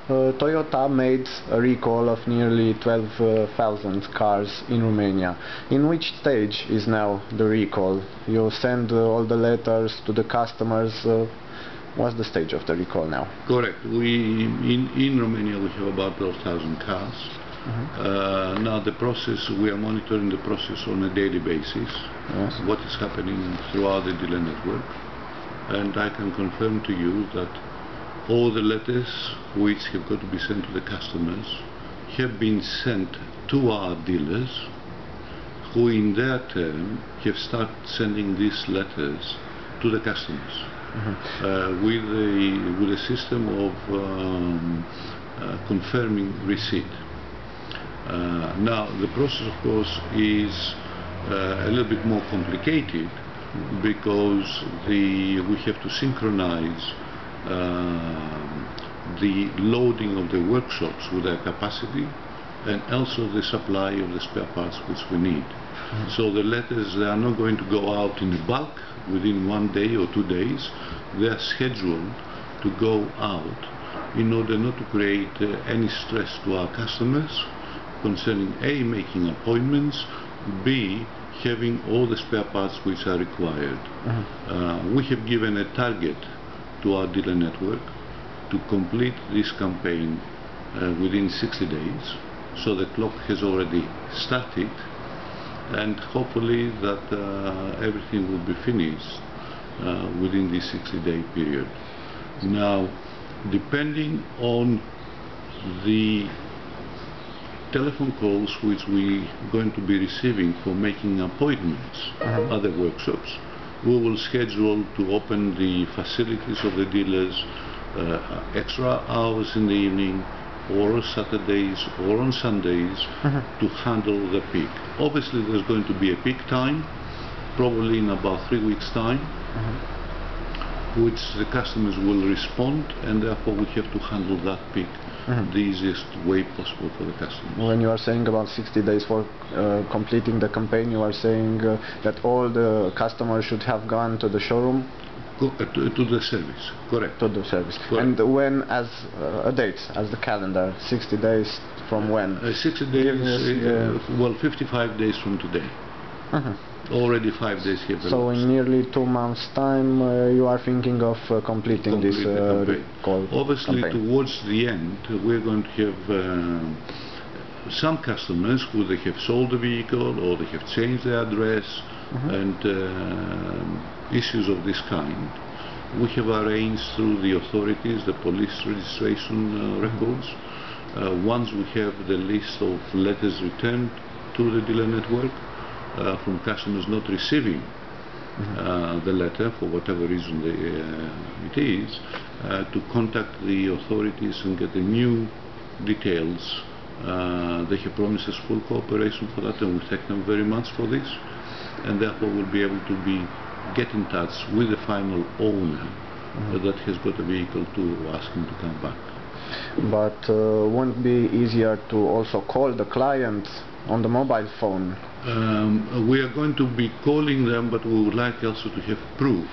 Toyota made a recall of nearly 12,000 cars in Romania. In which stage is now the recall? You send all the letters to the customers. What's the stage of the recall now? Correct. In Romania we have about 12,000 cars. Now the process, we are monitoring the process on a daily basis. Yes. What is happening throughout the dealer network, and I can confirm to you that all the letters which have got to be sent to the customers have been sent to our dealers, who in their turn have started sending these letters to the customers with a system of confirming receipt. Now the process of course is a little bit more complicated, because we have to synchronize the loading of the workshops with their capacity, and also the supply of the spare parts which we need. So the letters, they are not going to go out in bulk within 1 day or 2 days. They are scheduled to go out in order not to create any stress to our customers concerning A, making appointments, B, having all the spare parts which are required. We have given a target to our dealer network to complete this campaign within 60 days. So the clock has already started, and hopefully that everything will be finished within this 60-day period. Now, depending on the telephone calls which we are going to be receiving for making appointments at the workshops, we will schedule to open the facilities of the dealers extra hours in the evening, or on Saturdays or on Sundays, to handle the peak. Obviously there's going to be a peak time, probably in about 3 weeks time, which the customers will respond, and therefore we have to handle that peak the easiest way possible for the customer. When you are saying about 60 days for completing the campaign, you are saying that all the customers should have gone to the showroom? To the service, correct. To the service. Correct. And when, as a date, as the calendar, 60 days from when? 60 days, well, 55 days from today. Already 5 days here. So in nearly 2 months' time, you are thinking of completing this recall Obviously, campaign. towards the end, we're going to have some customers who they have sold the vehicle, or they have changed their address, and issues of this kind. We have arranged through the authorities the police registration records. Once we have the list of letters returned to the dealer network from customers not receiving the letter for whatever reason it is, to contact the authorities and get the new details. They have promised us full cooperation for that, and we thank them very much for this, and therefore we'll be able to get in touch with the final owner that has got a vehicle to ask him to come back. But won't it be easier to also call the client on the mobile phone? We are going to be calling them, but we would like also to have proof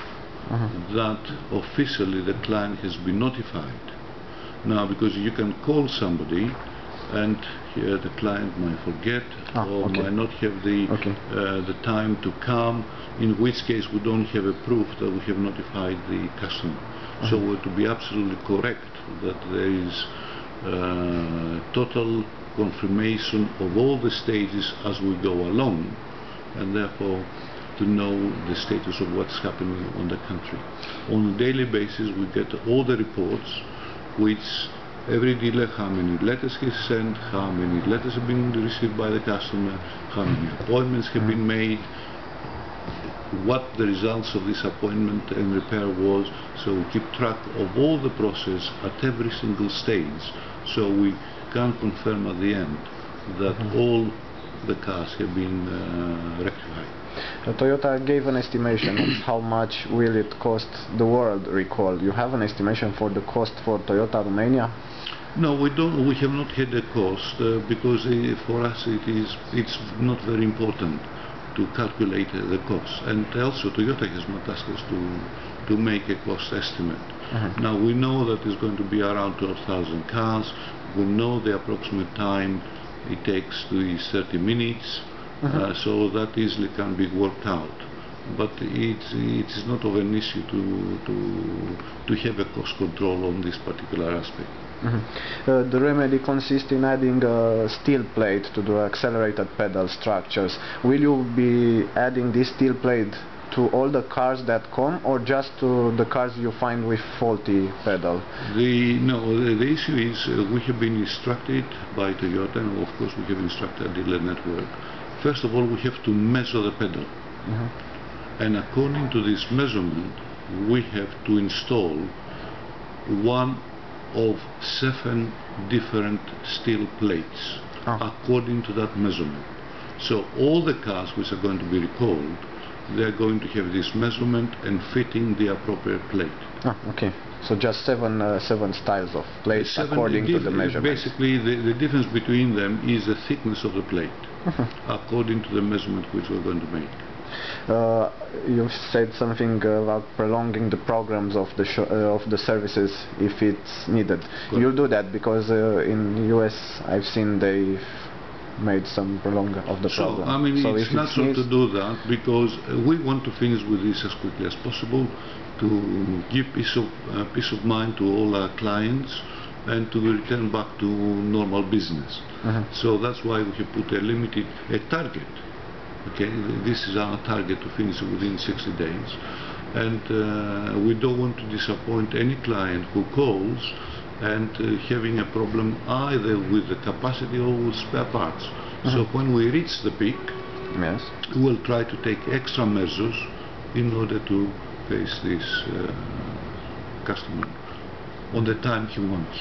that officially the client has been notified. Now, because you can call somebody and the client might forget or might not have the time to come, in which case we don't have a proof that we have notified the customer. So we're to be absolutely correct that there is total confirmation of all the stages as we go along, and therefore to know the status of what's happening on the country. On a daily basis we get all the reports, which every dealer, how many letters he sent, how many letters have been received by the customer, how many appointments have been made, what the results of this appointment and repair was. So we keep track of all the process at every single stage, so we can confirm at the end that all the cars have been rectified. Toyota gave an estimation of how much will it cost the world recall. You have an estimation for the cost for Toyota Romania? No, we don't. We have not had a cost because for us it's not very important to calculate the cost, and also Toyota has not asked us to make a cost estimate. Now we know that it's going to be around 12,000 cars. We know the approximate time it takes to is 30 minutes, so that easily can be worked out. But it is not of an issue to have a cost control on this particular aspect. The remedy consists in adding a steel plate to the accelerated pedal structures. Will you be adding this steel plate to all the cars that come, or just to the cars you find with faulty pedal? The issue is we have been instructed by Toyota, and of course we have instructed our dealer network. First of all, we have to measure the pedal. And according to this measurement, we have to install one of 7 different steel plates according to that measurement. So all the cars which are going to be recalled, they are going to have this measurement and fitting the appropriate plate. Okay. So just seven styles of plates according to the measurement. Basically, the difference between them is the thickness of the plate, according to the measurement which we're going to make. You said something about prolonging the programs of the services if it's needed. Good. You'll do that because in US I've seen they've made some prolonging of the program. I mean, so it's natural to do that because we want to finish with this as quickly as possible to give peace of mind to all our clients and to return back to normal business. So that's why we have put a target. Okay, this is our target to finish within 60 days, and we don't want to disappoint any client who calls and having a problem either with the capacity or with spare parts. So when we reach the peak, we will try to take extra measures in order to face this customer on the time he wants.